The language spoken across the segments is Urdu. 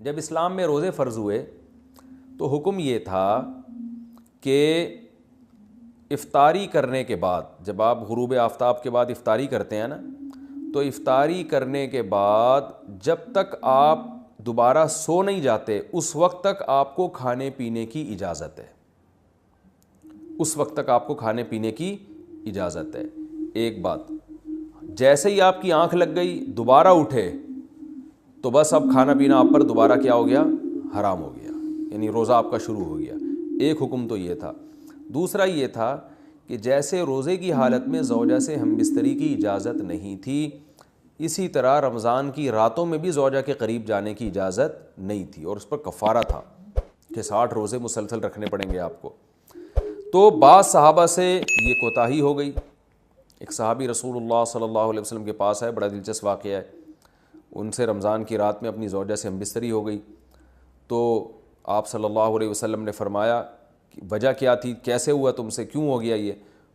جب اسلام میں روزے فرض ہوئے تو حکم یہ تھا کہ افطاری کرنے کے بعد، جب آپ غروب آفتاب کے بعد افطاری کرتے ہیں نا، تو افطاری کرنے کے بعد جب تک آپ دوبارہ سو نہیں جاتے اس وقت تک آپ کو کھانے پینے کی اجازت ہے، اس وقت تک آپ کو کھانے پینے کی اجازت ہے۔ ایک بات، جیسے ہی آپ کی آنکھ لگ گئی دوبارہ اٹھے تو بس اب کھانا پینا آپ پر دوبارہ کیا ہو گیا؟ حرام ہو گیا، یعنی روزہ آپ کا شروع ہو گیا۔ ایک حکم تو یہ تھا۔ دوسرا یہ تھا کہ جیسے روزے کی حالت میں زوجہ سے ہم بستری کی اجازت نہیں تھی، اسی طرح رمضان کی راتوں میں بھی زوجہ کے قریب جانے کی اجازت نہیں تھی، اور اس پر کفارہ تھا کہ 60 روزے مسلسل رکھنے پڑیں گے آپ کو۔ تو بعض صحابہ سے یہ کوتاہی ہو گئی۔ ایک صحابی رسول اللہ صلی اللہ علیہ وسلم کے پاس آئے، بڑا دلچسپ واقعہ ہے۔ ان سے رمضان کی رات میں اپنی زوجہ سے ہم بستری ہو گئی، تو آپ صلی اللہ علیہ وسلم نے فرمایا کہ وجہ کیا تھی، کیسے ہوا تم سے، کیوں ہو گیا یہ؟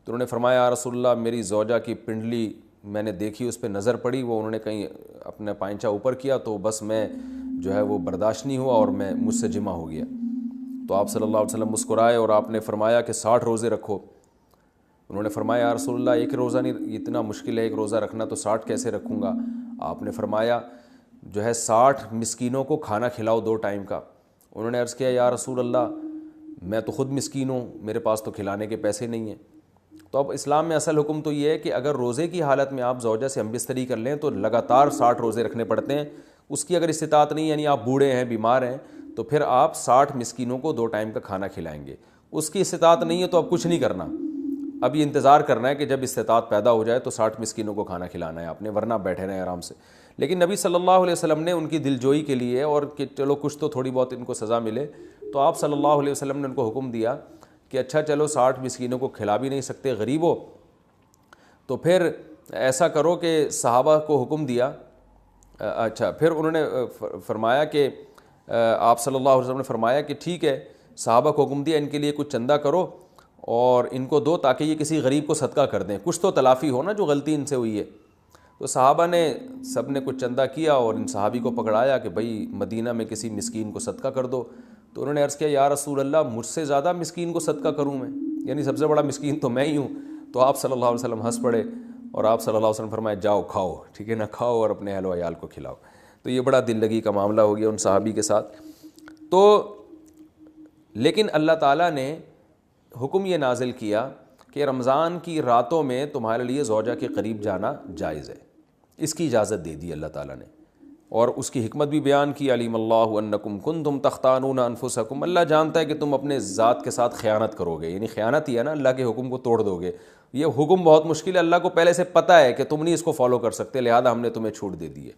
تو انہوں نے فرمایا یا رسول اللہ، میری زوجہ کی پنڈلی میں نے دیکھی، اس پہ نظر پڑی، وہ انہوں نے کہیں اپنا پائنچہ اوپر کیا تو بس میں جو ہے وہ برداشت نہیں ہوا اور میں مجھ سے جمع ہو گیا۔ تو آپ صلی اللہ علیہ وسلم مسکرائے اور آپ نے فرمایا کہ 60 روزے رکھو۔ انہوں نے فرمایا یا رسول اللہ ایک روزہ نہیں، اتنا مشکل ہے ایک روزہ رکھنا، تو 60 کیسے رکھوں گا؟ آپ نے فرمایا جو ہے 60 مسکینوں کو کھانا کھلاؤ 2 ٹائم کا۔ انہوں نے عرض کیا یا رسول اللہ میں تو خود مسکین ہوں، میرے پاس تو کھلانے کے پیسے نہیں ہیں۔ تو اب اسلام میں اصل حکم تو یہ ہے کہ اگر روزے کی حالت میں آپ زوجہ سے ہم بستری کر لیں تو لگاتار 60 روزے رکھنے پڑتے ہیں۔ اس کی اگر استطاعت نہیں، یعنی آپ بوڑھے ہیں، بیمار ہیں، تو پھر آپ 60 مسکینوں کو 2 ٹائم کا کھانا کھلائیں گے۔ اس کی استطاعت نہیں ہے تو اب کچھ نہیں کرنا، اب یہ انتظار کرنا ہے کہ جب استطاعت پیدا ہو جائے تو 60 مسکینوں کو کھانا کھلانا ہے آپ نے، ورنہ بیٹھے رہیں آرام سے۔ لیکن نبی صلی اللہ علیہ وسلم نے ان کی دلجوئی کے لیے، اور کہ چلو کچھ تو تھوڑی بہت ان کو سزا ملے، تو آپ صلی اللہ علیہ وسلم نے ان کو حکم دیا کہ اچھا چلو 60 مسکینوں کو کھلا بھی نہیں سکتے، غریب ہو، تو پھر ایسا کرو کہ صحابہ کو حکم دیا۔ اچھا پھر انہوں نے فرمایا کہ آپ صلی اللہ علیہ وسلم نے فرمایا کہ ٹھیک ہے، صحابہ کو حکم دیا ان کے لیے کچھ چندہ کرو اور ان کو دو تاکہ یہ کسی غریب کو صدقہ کر دیں، کچھ تو تلافی ہو نا جو غلطی ان سے ہوئی ہے۔ تو صحابہ نے سب نے کچھ چندہ کیا اور ان صحابی کو پکڑایا کہ بھائی مدینہ میں کسی مسکین کو صدقہ کر دو۔ تو انہوں نے عرض کیا یا رسول اللہ مجھ سے زیادہ مسکین کو صدقہ کروں میں، یعنی سب سے بڑا مسکین تو میں ہی ہوں۔ تو آپ صلی اللہ علیہ وسلم ہنس پڑے اور آپ صلی اللہ علیہ وسلم فرمایا جاؤ کھاؤ، ٹھیک ہے نا، کھاؤ اور اپنے اہل و عیال کو کھلاؤ۔ تو یہ بڑا دل لگی کا معاملہ ہو گیا ان صحابی کے ساتھ۔ تو لیکن اللہ تعالیٰ نے حکم یہ نازل کیا کہ رمضان کی راتوں میں تمہارے لیے زوجہ کے قریب جانا جائز ہے، اس کی اجازت دے دی اللہ تعالیٰ نے، اور اس کی حکمت بھی بیان کی۔ علیم اللہ انکم کنتم تختانون انفسکم، اللہ جانتا ہے کہ تم اپنے ذات کے ساتھ خیانت کرو گے، یعنی خیانت ہی ہے نا، اللہ کے حکم کو توڑ دو گے۔ یہ حکم بہت مشکل ہے، اللہ کو پہلے سے پتہ ہے کہ تم نہیں اس کو فالو کر سکتے، لہذا ہم نے تمہیں چھوٹ دے دی ہے۔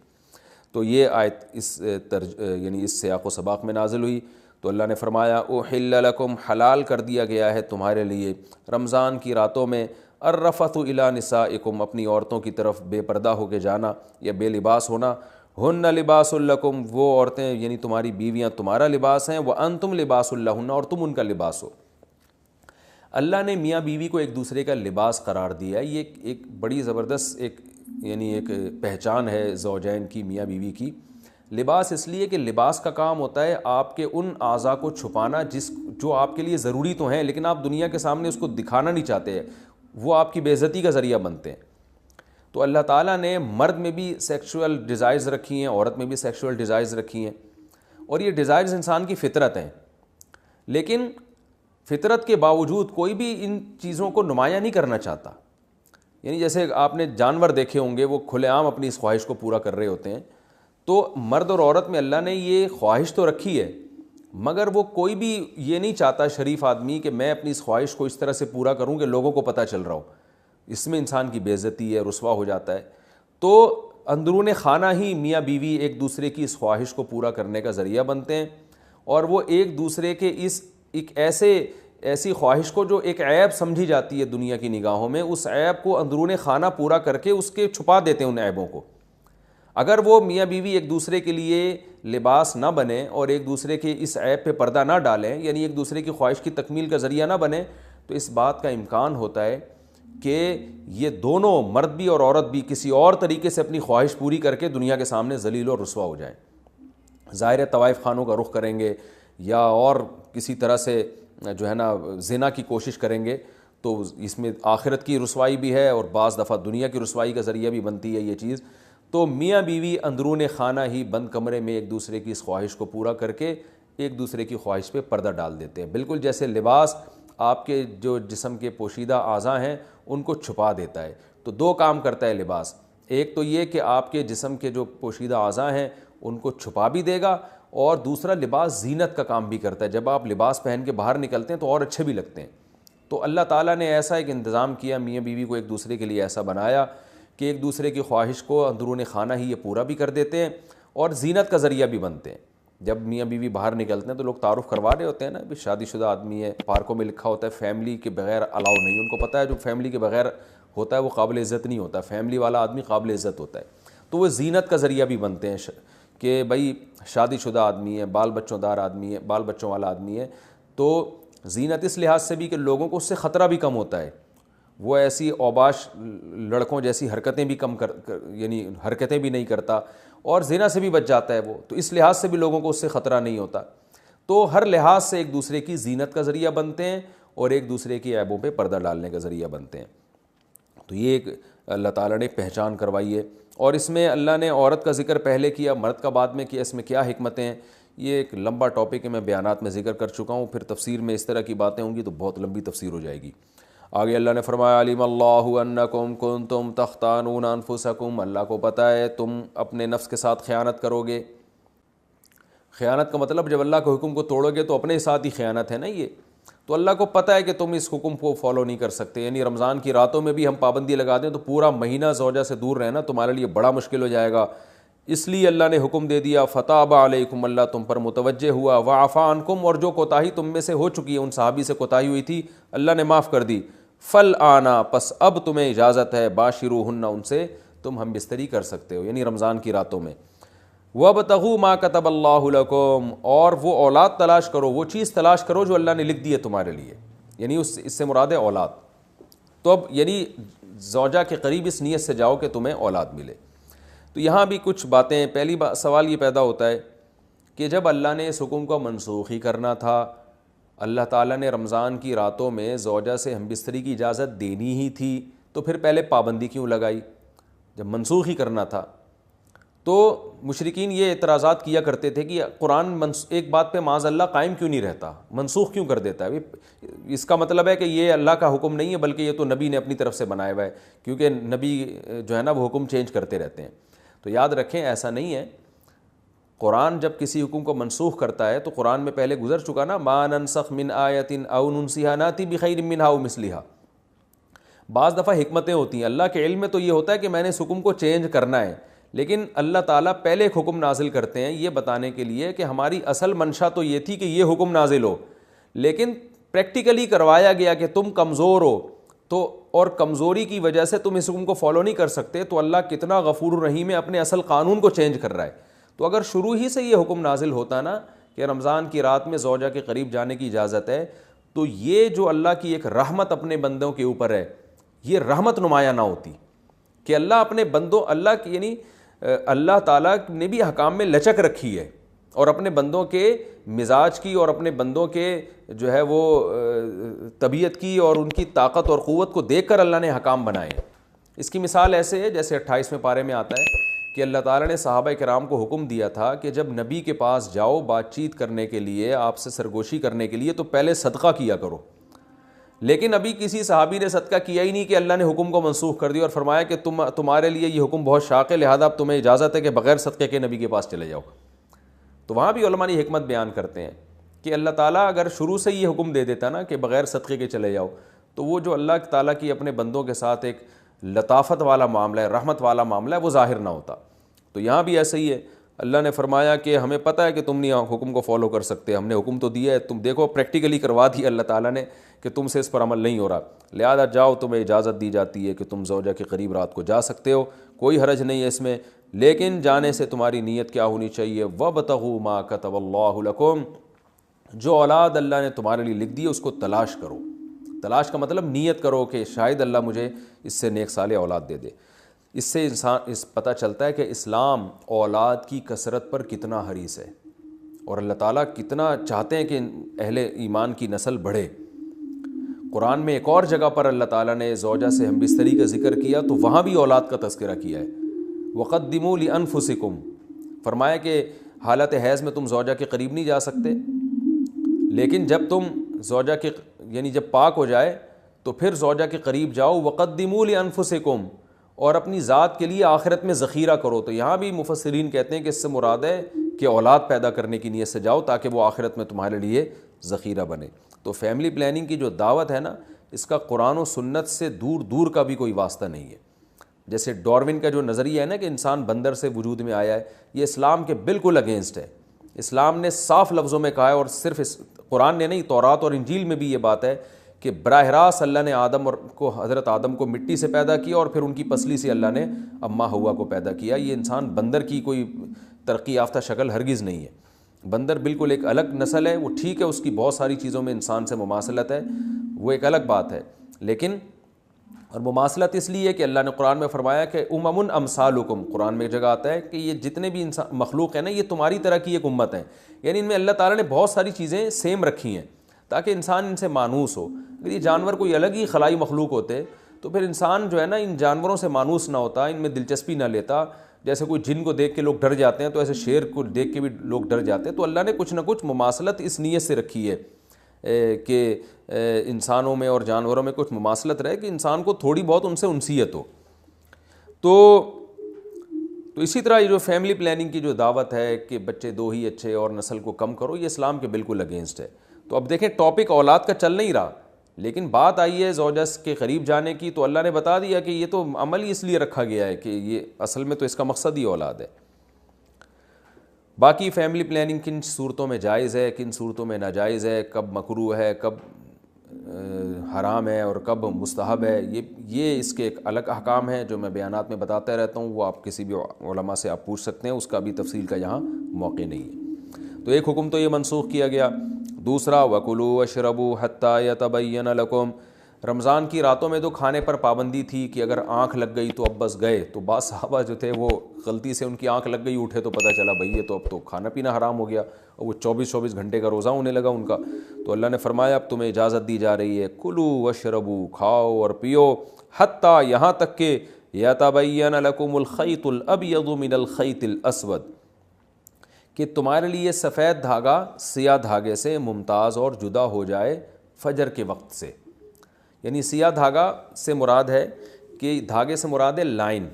تو یہ آیت یعنی اس سیاق و سباق میں نازل ہوئی۔ تو اللہ نے فرمایا احل لکم، حلال کر دیا گیا ہے تمہارے لیے رمضان کی راتوں میں، الرفث الی نسائکم، اپنی عورتوں کی طرف بے پردہ ہو کے جانا یا بے لباس ہونا، ہن لباس لکم، وہ عورتیں یعنی تمہاری بیویاں تمہارا لباس ہیں، وانتم لباس لہن، اور تم ان کا لباس ہو۔ اللہ نے میاں بیوی کو ایک دوسرے کا لباس قرار دیا ہے، یہ ایک بڑی زبردست ایک پہچان ہے زوجین کی، میاں بیوی کی۔ لباس اس لیے کہ لباس کا کام ہوتا ہے آپ کے ان اعضاء کو چھپانا جو آپ کے لیے ضروری تو ہیں لیکن آپ دنیا کے سامنے اس کو دکھانا نہیں چاہتے، وہ آپ کی بے عزتی کا ذریعہ بنتے ہیں۔ تو اللہ تعالیٰ نے مرد میں بھی سیکشول ڈیزائرز رکھی ہیں، عورت میں بھی سیکشول ڈیزائرز رکھی ہیں، اور یہ ڈیزائرز انسان کی فطرت ہیں، لیکن فطرت کے باوجود کوئی بھی ان چیزوں کو نمایاں نہیں کرنا چاہتا۔ یعنی جیسے آپ نے جانور دیکھے ہوں گے، وہ کھلے عام اپنی اس خواہش کو پورا کر رہے ہوتے ہیں، تو مرد اور عورت میں اللہ نے یہ خواہش تو رکھی ہے، مگر وہ کوئی بھی یہ نہیں چاہتا شریف آدمی کہ میں اپنی اس خواہش کو اس طرح سے پورا کروں کہ لوگوں کو پتہ چل رہا ہو، اس میں انسان کی بے عزتی ہے، رسوا ہو جاتا ہے۔ تو اندرون خانہ ہی میاں بیوی ایک دوسرے کی اس خواہش کو پورا کرنے کا ذریعہ بنتے ہیں، اور وہ ایک دوسرے کے ایک ایسی خواہش کو جو ایک عیب سمجھی جاتی ہے دنیا کی نگاہوں میں، اس عیب کو اندرون خانہ پورا کر کے اس کے چھپا دیتے ہیں ان عیبوں کو۔ اگر وہ میاں بیوی ایک دوسرے کے لیے لباس نہ بنے اور ایک دوسرے کے اس عیب پہ پردہ نہ ڈالیں، یعنی ایک دوسرے کی خواہش کی تکمیل کا ذریعہ نہ بنے، تو اس بات کا امکان ہوتا ہے کہ یہ دونوں مرد بھی اور عورت بھی کسی اور طریقے سے اپنی خواہش پوری کر کے دنیا کے سامنے ذلیل اور رسوا ہو جائیں۔ ظاہر طوائف خانوں کا رخ کریں گے یا اور کسی طرح سے جو ہے نا زنا کی کوشش کریں گے، تو اس میں آخرت کی رسوائی بھی ہے اور بعض دفعہ دنیا کی رسوائی کا ذریعہ بھی بنتی ہے یہ چیز۔ تو میاں بیوی اندرون خانہ ہی بند کمرے میں ایک دوسرے کی اس خواہش کو پورا کر کے ایک دوسرے کی خواہش پہ پردہ ڈال دیتے ہیں، بالکل جیسے لباس آپ کے جو جسم کے پوشیدہ اعضاء ہیں ان کو چھپا دیتا ہے۔ تو دو کام کرتا ہے لباس، ایک تو یہ کہ آپ کے جسم کے جو پوشیدہ اعضاء ہیں ان کو چھپا بھی دے گا، اور دوسرا لباس زینت کا کام بھی کرتا ہے، جب آپ لباس پہن کے باہر نکلتے ہیں تو اور اچھے بھی لگتے ہیں۔ تو اللہ تعالیٰ نے ایسا ایک انتظام کیا، میاں بیوی کو ایک دوسرے کے لیے ایسا بنایا کہ ایک دوسرے کی خواہش کو اندرون خانہ ہی یہ پورا بھی کر دیتے ہیں اور زینت کا ذریعہ بھی بنتے ہیں۔ جب میاں بیوی باہر نکلتے ہیں تو لوگ تعارف کروا رہے ہوتے ہیں نا، شادی شدہ آدمی ہے، پارکوں میں لکھا ہوتا ہے فیملی کے بغیر الاؤ نہیں، ان کو پتہ ہے جو فیملی کے بغیر ہوتا ہے وہ قابل عزت نہیں ہوتا، فیملی والا آدمی قابل عزت ہوتا ہے۔ تو وہ زینت کا ذریعہ بھی بنتے ہیں کہ بھائی شادی شدہ آدمی ہے، بال بچوں دار آدمی ہے، بال بچوں والا آدمی ہے، تو زینت اس لحاظ سے بھی کہ لوگوں کو اس سے خطرہ بھی کم ہوتا ہے، وہ ایسی اوباش لڑکوں جیسی حرکتیں بھی کم یعنی حرکتیں بھی نہیں کرتا، اور زنا سے بھی بچ جاتا ہے وہ، تو اس لحاظ سے بھی لوگوں کو اس سے خطرہ نہیں ہوتا۔ تو ہر لحاظ سے ایک دوسرے کی زینت کا ذریعہ بنتے ہیں اور ایک دوسرے کی عیبوں پہ پردہ ڈالنے کا ذریعہ بنتے ہیں۔ تو یہ ایک اللہ تعالیٰ نے پہچان کروائی ہے، اور اس میں اللہ نے عورت کا ذکر پہلے کیا، مرد کا بعد میں کیا، اس میں کیا حکمتیں ہیں، یہ ایک لمبا ٹاپک ہے، میں بیانات میں ذکر کر چکا ہوں، پھر تفسیر میں اس طرح کی باتیں ہوں گی تو بہت لمبی تفسیر ہو جائے گی۔ آگے اللہ نے فرمایا علیم اللہ انکم کنتم تختانون انفسکم، اللہ کو پتہ ہے تم اپنے نفس کے ساتھ خیانت کرو گے۔ خیانت کا مطلب جب اللہ کے حکم کو توڑو گے تو اپنے ساتھ ہی خیانت ہے نا یہ، تو اللہ کو پتہ ہے کہ تم اس حکم کو فالو نہیں کر سکتے، یعنی رمضان کی راتوں میں بھی ہم پابندی لگا دیں تو پورا مہینہ زوجہ سے دور رہنا تمہارے لیے بڑا مشکل ہو جائے گا، اس لیے اللہ نے حکم دے دیا فتاب علیکم، اللہ تم پر متوجہ ہوا، وعفا عنکم، اور جو کوتاہی تم میں سے ہو چکی ہے، ان صحابی سے کوتاہی ہوئی تھی اللہ نے معاف کر دی، فل آنا، پس اب تمہیں اجازت ہے، باشروہن، ان سے تم ہم بستری کر سکتے ہو، یعنی رمضان کی راتوں میں، وابتغوا ما کتب اللہ لکم، اور وہ اولاد تلاش کرو، وہ چیز تلاش کرو جو اللہ نے لکھ دی ہے تمہارے لیے، یعنی اس سے مراد ہے اولاد۔ تو اب یعنی زوجہ کے قریب اس نیت سے جاؤ کہ تمہیں اولاد ملے۔ تو یہاں بھی کچھ باتیں، پہلی سوال یہ پیدا ہوتا ہے کہ جب اللہ نے اس حکم کو منسوخ ہی کرنا تھا، اللہ تعالیٰ نے رمضان کی راتوں میں زوجہ سے ہم بستری کی اجازت دینی ہی تھی، تو پھر پہلے پابندی کیوں لگائی جب منسوخ ہی کرنا تھا؟ تو مشرکین یہ اعتراضات کیا کرتے تھے کہ قرآن ایک بات پہ معاذ اللہ قائم کیوں نہیں رہتا، منسوخ کیوں کر دیتا ہے؟ اس کا مطلب ہے کہ یہ اللہ کا حکم نہیں ہے بلکہ یہ تو نبی نے اپنی طرف سے بنایا ہوا ہے، کیونکہ نبی جو ہے نا وہ حکم چینج کرتے رہتے ہیں۔ تو یاد رکھیں ایسا نہیں ہے، قرآن جب کسی حکم کو منسوخ کرتا ہے تو قرآن میں پہلے گزر چکا نا، ما ننسخ من آیت او ننسیھا ناتی بخیر منھا او مثلھا۔ بعض دفعہ حکمتیں ہوتی ہیں، اللہ کے علم میں تو یہ ہوتا ہے کہ میں نے اس حکم کو چینج کرنا ہے، لیکن اللہ تعالیٰ پہلے ایک حکم نازل کرتے ہیں یہ بتانے کے لیے کہ ہماری اصل منشا تو یہ تھی کہ یہ حکم نازل ہو، لیکن پریکٹیکلی کروایا گیا کہ تم کمزور ہو تو، اور کمزوری کی وجہ سے تم اس حکم کو فالو نہیں کر سکتے، تو اللہ کتنا غفور الرحیم ہے، اپنے اصل قانون کو چینج کر رہا ہے۔ تو اگر شروع ہی سے یہ حکم نازل ہوتا نا کہ رمضان کی رات میں زوجہ کے قریب جانے کی اجازت ہے، تو یہ جو اللہ کی ایک رحمت اپنے بندوں کے اوپر ہے، یہ رحمت نمایاں نہ ہوتی کہ اللہ اپنے بندوں، اللہ کی یعنی اللہ تعالیٰ نے بھی حکام میں لچک رکھی ہے، اور اپنے بندوں کے مزاج کی اور اپنے بندوں کے جو ہے وہ طبیعت کی اور ان کی طاقت اور قوت کو دیکھ کر اللہ نے حکام بنائے۔ اس کی مثال ایسے ہے جیسے 28ویں پارے میں آتا ہے کہ اللہ تعالیٰ نے صحابہ کرام کو حکم دیا تھا کہ جب نبی کے پاس جاؤ بات چیت کرنے کے لیے، آپ سے سرگوشی کرنے کے لیے، تو پہلے صدقہ کیا کرو، لیکن ابھی کسی صحابی نے صدقہ کیا ہی نہیں کہ اللہ نے حکم کو منسوخ کر دیا اور فرمایا کہ تمہارے لیے یہ حکم بہت شاق ہے، لہذا اب تمہیں اجازت ہے کہ بغیر صدقے کے نبی کے پاس چلے جاؤ۔ تو وہاں بھی علماء نے حکمت بیان کرتے ہیں کہ اللہ تعالیٰ اگر شروع سے یہ حکم دے دیتا نا کہ بغیر صدقے کے چلے جاؤ، تو وہ جو اللہ تعالیٰ کی اپنے بندوں کے ساتھ ایک لطافت والا معاملہ ہے، رحمت والا معاملہ ہے، وہ ظاہر نہ ہوتا۔ تو یہاں بھی ایسا ہی ہے، اللہ نے فرمایا کہ ہمیں پتہ ہے کہ تم نہیں حکم کو فالو کر سکتے، ہم نے حکم تو دیا ہے، تم دیکھو پریکٹیکلی کروا دیا اللہ تعالیٰ نے کہ تم سے اس پر عمل نہیں ہو رہا، لہذا جاؤ، تمہیں اجازت دی جاتی ہے کہ تم زوجہ کے قریب رات کو جا سکتے ہو، کوئی حرج نہیں ہے اس میں، لیکن جانے سے تمہاری نیت کیا ہونی چاہیے؟ وَابْتَغُوا مَا كَتَبَ اللَّهُ لَكُمْ، جو اولاد اللہ نے تمہارے لیے لکھ دی ہے اس کو تلاش کرو۔ تلاش کا مطلب نیت کرو کہ شاید اللہ مجھے اس سے نیک صالح اولاد دے دے۔ اس سے انسان پتہ چلتا ہے کہ اسلام اولاد کی کثرت پر کتنا حریص ہے۔ اور اللہ تعالیٰ کتنا چاہتے ہیں کہ اہل ایمان کی نسل بڑھے۔ قرآن میں ایک اور جگہ پر اللہ تعالیٰ نے زوجہ سے ہم بستری کا ذکر کیا تو وہاں بھی اولاد کا تذکرہ کیا ہے۔ وقدموا لانفسکم، فرمایا کہ حالت حیض میں تم زوجہ کے قریب نہیں جا سکتے، لیکن جب تم زوجہ کے یعنی جب پاک ہو جائے تو پھر زوجہ کے قریب جاؤ۔ وقدموا لانفسکم، اور اپنی ذات کے لیے آخرت میں ذخیرہ کرو۔ تو یہاں بھی مفسرین کہتے ہیں کہ اس سے مراد ہے کہ اولاد پیدا کرنے کی نیت سے جاؤ تاکہ وہ آخرت میں تمہارے لیے ذخیرہ بنے۔ تو فیملی پلاننگ کی جو دعوت ہے نا، اس کا قرآن و سنت سے دور دور کا بھی کوئی واسطہ نہیں ہے۔ جیسے ڈارون کا جو نظریہ ہے نا کہ انسان بندر سے وجود میں آیا ہے، یہ اسلام کے بالکل اگینسٹ ہے۔ اسلام نے صاف لفظوں میں کہا ہے، اور صرف قرآن نے نہیں، تورات اور انجیل میں بھی یہ بات ہے کہ براہ راست اللہ نے حضرت آدم کو مٹی سے پیدا کیا اور پھر ان کی پسلی سے اللہ نے اماں حوا کو پیدا کیا۔ یہ انسان بندر کی کوئی ترقی یافتہ شکل ہرگز نہیں ہے۔ بندر بالکل ایک الگ نسل ہے، وہ ٹھیک ہے اس کی بہت ساری چیزوں میں انسان سے مماثلت ہے، وہ ایک الگ بات ہے، لیکن اور مماثلت اس لیے کہ اللہ نے قرآن میں فرمایا کہ امم امثالکم، قرآن میں ایک جگہ آتا ہے کہ یہ جتنے بھی انسان مخلوق ہیں نا، یہ تمہاری طرح کی ایک امت ہیں، یعنی ان میں اللہ تعالیٰ نے بہت ساری چیزیں سیم رکھی ہیں تاکہ انسان ان سے مانوس ہو۔ اگر یہ جانور کوئی الگ ہی خلائی مخلوق ہوتے تو پھر انسان جو ہے نا ان جانوروں سے مانوس نہ ہوتا، ان میں دلچسپی نہ لیتا۔ جیسے کوئی جن کو دیکھ کے لوگ ڈر جاتے ہیں تو ایسے شیر کو دیکھ کے بھی لوگ ڈر جاتے ہیں۔ تو اللہ نے کچھ نہ کچھ مماثلت اس نیت سے رکھی ہے کہ انسانوں میں اور جانوروں میں کچھ مماثلت رہے، کہ انسان کو تھوڑی بہت ان سے انسیت ہو۔ تو اسی طرح یہ جو فیملی پلاننگ کی جو دعوت ہے کہ بچے دو ہی اچھے اور نسل کو کم کرو، یہ اسلام کے بالکل اگینسٹ ہے۔ تو اب دیکھیں ٹاپک اولاد کا چل نہیں رہا، لیکن بات آئی ہے زوجہ کے قریب جانے کی، تو اللہ نے بتا دیا کہ یہ تو عمل ہی اس لیے رکھا گیا ہے کہ یہ اصل میں تو اس کا مقصد ہی اولاد ہے۔ باقی فیملی پلاننگ کن صورتوں میں جائز ہے، کن صورتوں میں ناجائز ہے، کب مکروہ ہے، کب حرام ہے اور کب مستحب ہے، یہ اس کے ایک الگ احکام ہیں جو میں بیانات میں بتاتا رہتا ہوں، وہ آپ کسی بھی علماء سے آپ پوچھ سکتے ہیں، اس کا بھی تفصیل کا یہاں موقع نہیں ہے۔ تو ایک حکم تو یہ منسوخ کیا گیا۔ دوسرا وَكُلُوا وَاشْرَبُوا حَتَّى يَتَبَيَّنَ لَكُمْ، رمضان کی راتوں میں تو کھانے پر پابندی تھی کہ اگر آنکھ لگ گئی تو اب بس گئے، تو بعض صحابہ جو تھے وہ غلطی سے ان کی آنکھ لگ گئی، اٹھے تو پتہ چلا بھئی یہ تو اب تو کھانا پینا حرام ہو گیا، اور وہ 24 گھنٹے کا روزہ ہونے لگا ان کا۔ تو اللہ نے فرمایا اب تمہیں اجازت دی جا رہی ہے، کلوا واشربوا، کھاؤ اور پیو، حتیٰ یہاں تک کہ یتبین لکم الخیط الابیض من الخیط الاسود، کہ تمہارے لیے سفید دھاگا سیاہ دھاگے سے ممتاز اور جدا ہو جائے فجر کے وقت سے۔ یعنی سیاہ دھاگا سے مراد ہے کہ دھاگے سے مراد ہے لائن۔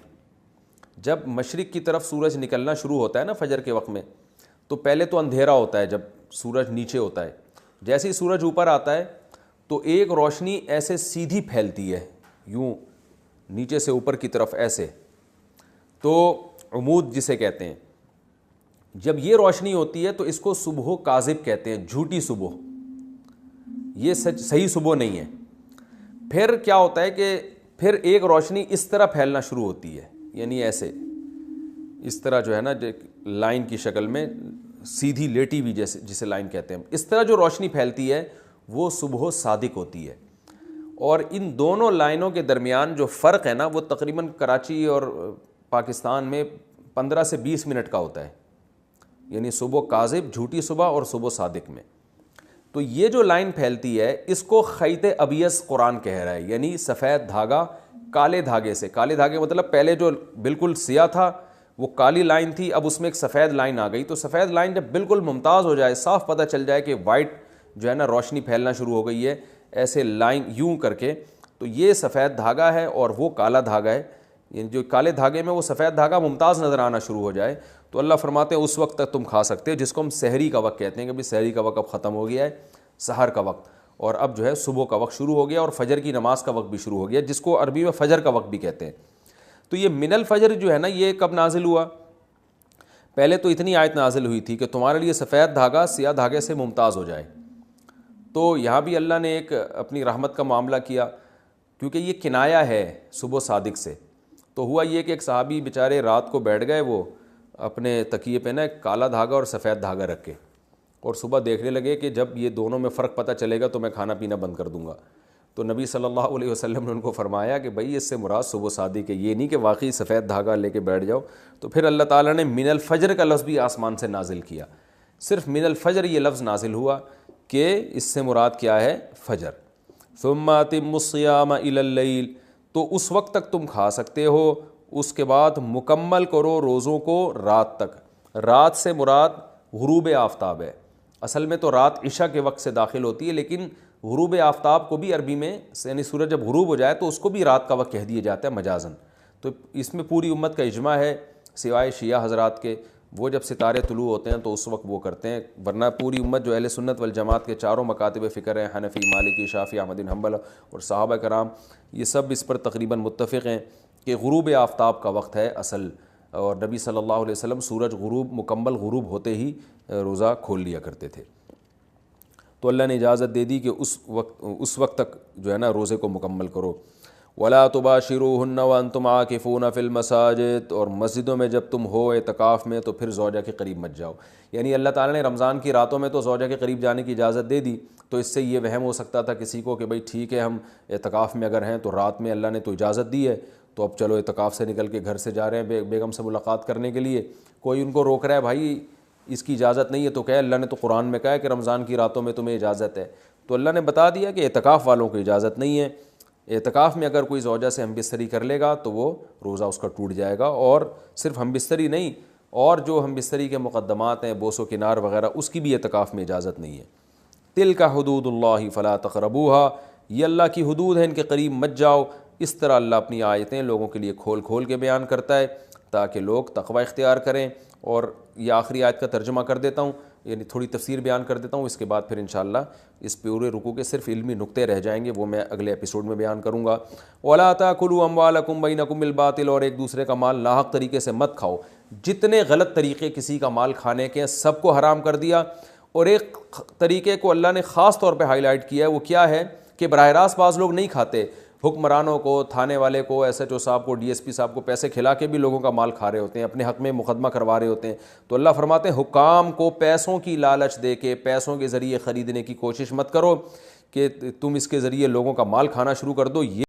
جب مشرق کی طرف سورج نکلنا شروع ہوتا ہے نا فجر کے وقت میں، تو پہلے تو اندھیرا ہوتا ہے جب سورج نیچے ہوتا ہے، جیسے ہی سورج اوپر آتا ہے تو ایک روشنی ایسے سیدھی پھیلتی ہے، یوں نیچے سے اوپر کی طرف ایسے، تو عمود جسے کہتے ہیں۔ جب یہ روشنی ہوتی ہے تو اس کو صبح کاذب کہتے ہیں، جھوٹی صبح، یہ صحیح صبح نہیں ہے۔ پھر کیا ہوتا ہے کہ پھر ایک روشنی اس طرح پھیلنا شروع ہوتی ہے، یعنی ایسے اس طرح جو ہے نا لائن کی شکل میں سیدھی لیٹی ہوئی جسے لائن کہتے ہیں، اس طرح جو روشنی پھیلتی ہے وہ صبح صادق ہوتی ہے۔ اور ان دونوں لائنوں کے درمیان جو فرق ہے نا وہ تقریباً کراچی اور پاکستان میں 15 سے 20 منٹ کا ہوتا ہے، یعنی صبح کاذب جھوٹی صبح اور صبح صادق میں۔ تو یہ جو لائن پھیلتی ہے اس کو خیط ابیض قرآن کہہ رہا ہے، یعنی سفید دھاگا کالے دھاگے سے۔ کالے دھاگے مطلب پہلے جو بالکل سیاہ تھا وہ کالی لائن تھی، اب اس میں ایک سفید لائن آ گئی۔ تو سفید لائن جب بالکل ممتاز ہو جائے، صاف پتہ چل جائے کہ وائٹ جو ہے نا روشنی پھیلنا شروع ہو گئی ہے ایسے لائن یوں کر کے، تو یہ سفید دھاگا ہے اور وہ کالا دھاگا ہے۔ یعنی جو کالے دھاگے میں وہ سفید دھاگا ممتاز نظر آنا شروع ہو جائے تو اللہ فرماتے ہیں اس وقت تک تم کھا سکتے ہو، جس کو ہم سحری کا وقت کہتے ہیں کہ بھی سحری کا وقت اب ختم ہو گیا ہے، سحر کا وقت، اور اب جو ہے صبح کا وقت شروع ہو گیا اور فجر کی نماز کا وقت بھی شروع ہو گیا، جس کو عربی میں فجر کا وقت بھی کہتے ہیں۔ تو یہ من الفجر جو ہے نا یہ کب نازل ہوا؟ پہلے تو اتنی آیت نازل ہوئی تھی کہ تمہارے لیے سفید دھاگا سیاہ دھاگے سے ممتاز ہو جائے۔ تو یہاں بھی اللہ نے ایک اپنی رحمت کا معاملہ کیا، کیونکہ یہ کنایا ہے صبح صادق سے۔ تو ہوا یہ کہ ایک صحابی بیچارے رات کو بیٹھ گئے وہ اپنے تکیے پہ نا ایک کالا دھاگا اور سفید دھاگا رکھ کے، اور صبح دیکھنے لگے کہ جب یہ دونوں میں فرق پتہ چلے گا تو میں کھانا پینا بند کر دوں گا۔ تو نبی صلی اللہ علیہ وسلم نے ان کو فرمایا کہ بھائی اس سے مراد صبح صادق ہے، یہ نہیں کہ واقعی سفید دھاگا لے کے بیٹھ جاؤ۔ تو پھر اللہ تعالیٰ نے من الفجر کا لفظ بھی آسمان سے نازل کیا صرف من الفجر یہ لفظ نازل ہوا کہ اس سے مراد کیا ہے؟ فجر. ثم اتم الصیام الی اللیل، تو اس وقت تک تم کھا سکتے ہو، اس کے بعد مکمل کرو روزوں کو رات تک. رات سے مراد غروب آفتاب ہے. اصل میں تو رات عشاء کے وقت سے داخل ہوتی ہے، لیکن غروب آفتاب کو بھی عربی میں یعنی سورج جب غروب ہو جائے تو اس کو بھی رات کا وقت کہہ دیا جاتا ہے مجازن. تو اس میں پوری امت کا اجماع ہے سوائے شیعہ حضرات کے، وہ جب ستارے طلوع ہوتے ہیں تو اس وقت وہ کرتے ہیں، ورنہ پوری امت جو اہل سنت والجماعت کے چاروں مکاتب فکر ہیں، حنفی، مالکی، شافعی، احمد بن حنبل اور صحابہ کرام، یہ سب اس پر تقریباً متفق ہیں کہ غروب آفتاب کا وقت ہے اصل. اور نبی صلی اللہ علیہ وسلم سورج مکمل غروب ہوتے ہی روزہ کھول لیا کرتے تھے. تو اللہ نے اجازت دے دی کہ اس وقت تک جو ہے نا روزے کو مکمل کرو. وَلَا تُبَاشِرُوهُنَّ وَأَنْتُمْ عَاكِفُونَ فِي الْمَسَاجِدِ، اور مسجدوں میں جب تم ہو اعتکاف میں تو پھر زوجہ کے قریب مت جاؤ. یعنی اللہ تعالیٰ نے رمضان کی راتوں میں تو زوجہ کے قریب جانے کی اجازت دے دی، تو اس سے یہ وہم ہو سکتا تھا کسی کو کہ بھئی ٹھیک ہے ہم اعتکاف میں اگر ہیں تو رات میں اللہ نے تو اجازت دی ہے تو اب چلو اعتکاف سے نکل کے گھر سے جا رہے ہیں بیگم سے ملاقات کرنے کے لیے، کوئی ان کو روک رہا ہے بھائی اس کی اجازت نہیں ہے، تو کہ اللہ نے تو قرآن میں کہا ہے کہ رمضان کی راتوں میں تمہیں اجازت ہے. تو اللہ نے بتا دیا کہ اعتکاف والوں کو اجازت نہیں ہے. اعتکاف میں اگر کوئی زوجہ سے ہم بستری کر لے گا تو وہ روزہ اس کا ٹوٹ جائے گا. اور صرف ہم بستری نہیں، اور جو ہم بستری کے مقدمات ہیں بوس و کنار وغیرہ اس کی بھی اعتکاف میں اجازت نہیں ہے. تلک حدود اللہ فلا تقربوها، یہ اللہ کی حدود ہیں، ان کے قریب مت جاؤ. اس طرح اللہ اپنی آیتیں لوگوں کے لیے کھول کھول کے بیان کرتا ہے تاکہ لوگ تقوی اختیار کریں. اور یہ آخری آیت کا ترجمہ کر دیتا ہوں، یعنی تھوڑی تفسیر بیان کر دیتا ہوں، اس کے بعد پھر انشاءاللہ اس پورے رکوع کے صرف علمی نقطے رہ جائیں گے، وہ میں اگلے ایپیسوڈ میں بیان کروں گا. وَلَا تَأْكُلُوا أَمْوَالَكُمْ بَيْنَكُمْ بِالْبَاطِلِ، اور ایک دوسرے کا مال ناحق طریقے سے مت کھاؤ. جتنے غلط طریقے کسی کا مال کھانے کے ہیں سب کو حرام کر دیا. اور ایک طریقے کو اللہ نے خاص طور پہ ہائی لائٹ کیا ہے، وہ کیا ہے کہ براہ راست بعض لوگ نہیں کھاتے، حکمرانوں کو، تھانے والے کو، ایس ایچ او صاحب کو، ڈی ایس پی صاحب کو پیسے کھلا کے بھی لوگوں کا مال کھا رہے ہوتے ہیں، اپنے حق میں مقدمہ کروا رہے ہوتے ہیں. تو اللہ فرماتے ہیں حکام کو پیسوں کی لالچ دے کے پیسوں کے ذریعے خریدنے کی کوشش مت کرو کہ تم اس کے ذریعے لوگوں کا مال کھانا شروع کر دو. یہ